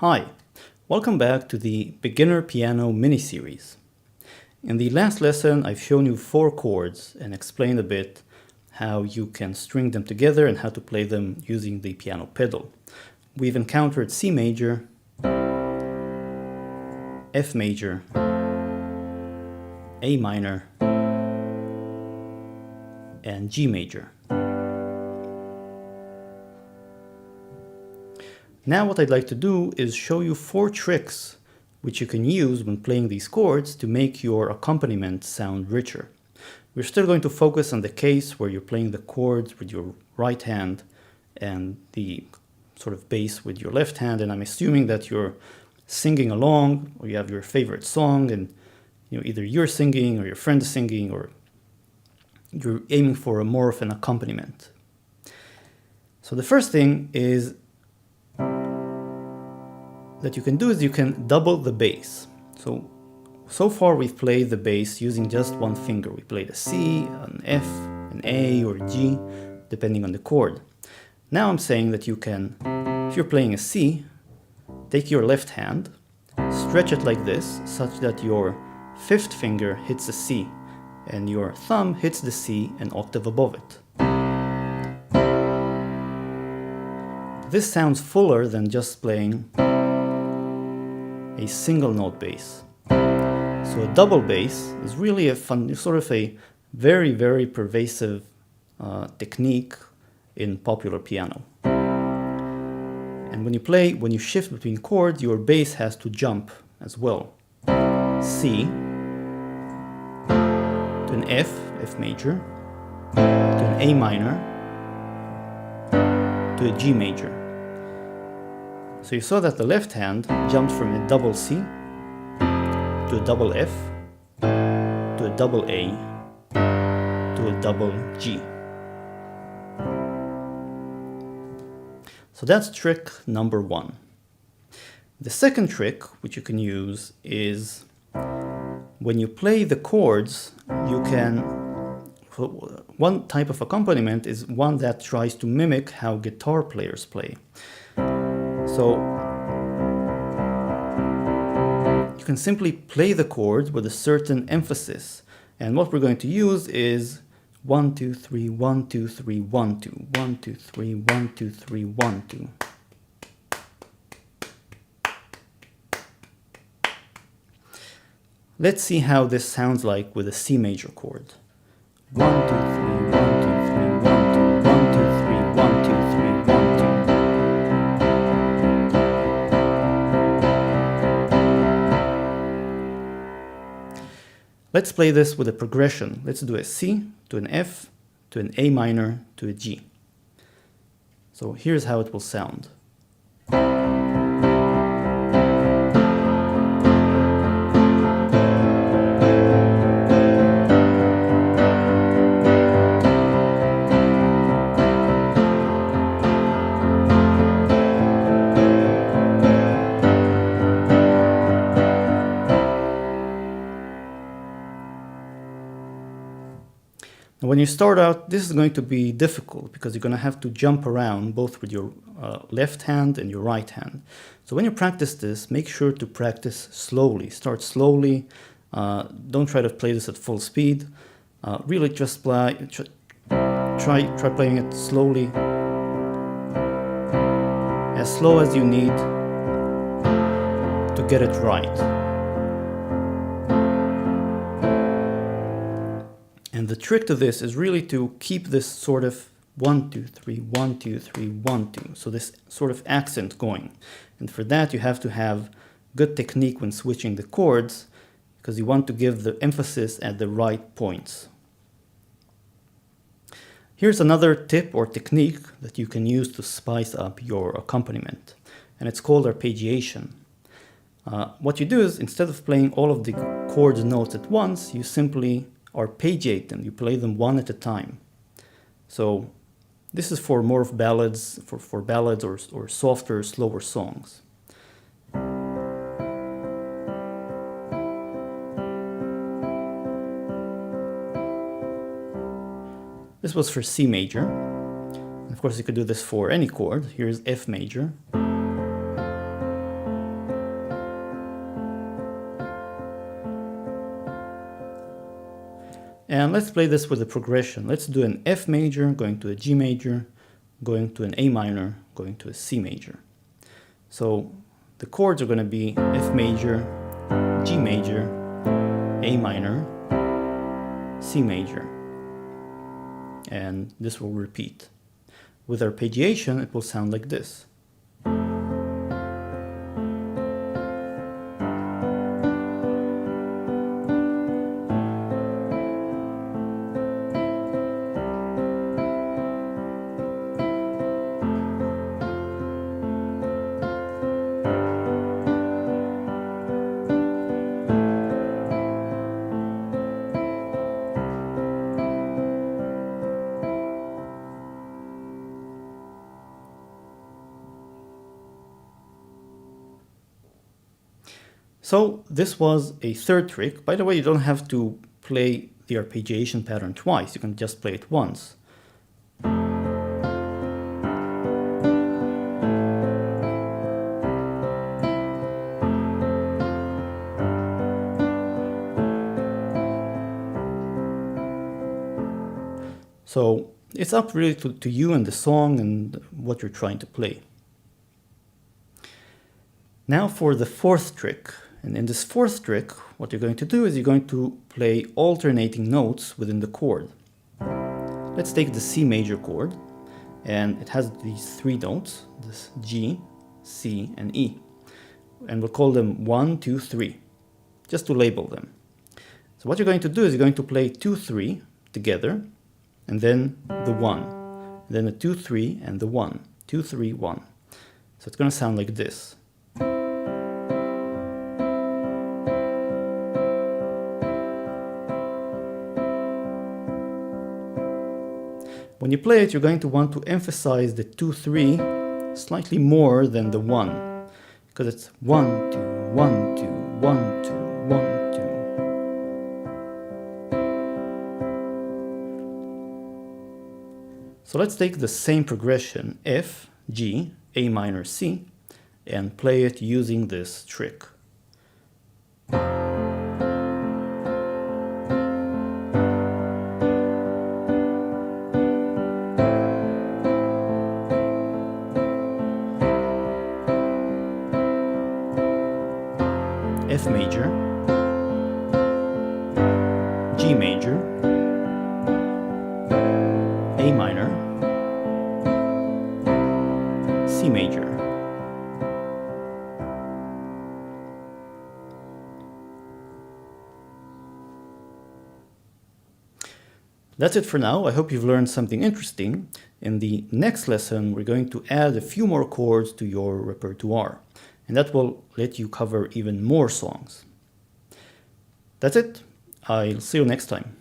Hi, welcome back to the Beginner Piano mini-series. In the last lesson, I've shown you 4 chords and explained a bit how you can string them together and how to play them using the piano pedal. We've encountered C major, F major, A minor, and G major. Now what I'd like to do is show you 4 tricks which you can use when playing these chords to make your accompaniment sound richer. We're still going to focus on the case where you're playing the chords with your right hand and the sort of bass with your left hand, and I'm assuming that you're singing along or you have your favorite song and either you're singing or your friend is singing or you're aiming for more of an accompaniment. So the first thing is that you can do is you can double the bass. So far we've played the bass using just one finger. We played a C, an F, an A, or G, depending on the chord. Now I'm saying that you can, if you're playing a C, take your left hand, stretch it like this, such that your 5th finger hits the C, and your thumb hits the C an octave above it. This sounds fuller than just playing a single note bass. So a double bass is really a fun, sort of a very, very pervasive technique in popular piano. And when you shift between chords, your bass has to jump as well. C to an F, F major, to an A minor, to a G major. So you saw that the left hand jumped from a double C to a double F to a double A to a double G. So that's trick number 1. The second trick which you can use is when you play the chords, you can, one type of accompaniment is one that tries to mimic how guitar players play. So you can simply play the chords with a certain emphasis, and what we're going to use is 1 2 3 1 2 3 1 2 1 2 3 1 2 3 1 2. Let's see how this sounds like with a C major chord. 1 2 3 1 2 3 1 2 1 2 3 1 2 3 1 2. Let's play this with a progression. Let's do a C to an F to an A minor to a G. So here's how it will sound. When you start out, this is going to be difficult because you're going to have to jump around both with your left hand and your right hand. So when you practice this, make sure to practice slowly. Start slowly. Don't try to play this at full speed. Really just try playing it slowly, as slow as you need to get it right. And the trick to this is really to keep this sort of 1 2 3 1 2 3 1 2. So this sort of accent going. And for that you have to have good technique when switching the chords, because you want to give the emphasis at the right points. Here's another tip or technique that you can use to spice up your accompaniment, and it's called arpeggiation. What you do is, instead of playing all of the chords notes at once, you simply arpeggiate them. You play them one at a time. So this is for more of ballads, for ballads or softer, slower songs. This was for C major. And of course, you could do this for any chord. Here's F major. And let's play this with a progression. Let's do an F major, going to a G major, going to an A minor, going to a C major. So the chords are going to be F major, G major, A minor, C major. And this will repeat. With arpeggiation, it will sound like this. So this was a third trick. By the way, you don't have to play the arpeggiation pattern twice. You can just play it once. So it's up really to you and the song and what you're trying to play. Now for the fourth trick. And in this fourth trick, what you're going to do is you're going to play alternating notes within the chord. Let's take the C major chord, and it has these three notes, this G, C, and E. And we'll call them 1, 2, 3, just to label them. So what you're going to do is you're going to play 2, 3 together, and then the 1, then the 2, 3, and the 1, 2, 3, 1. So it's going to sound like this. When you play it, you're going to want to emphasize the 2, 3 slightly more than the 1, because it's 1, 2, 1, 2, 1, 2, 1, 2. So let's take the same progression, F, G, A minor, C, and play it using this trick. F major, G major, A minor, C major. That's it for now. I hope you've learned something interesting. In the next lesson, we're going to add a few more chords to your repertoire, and that will let you cover even more songs. That's it. I'll see you next time.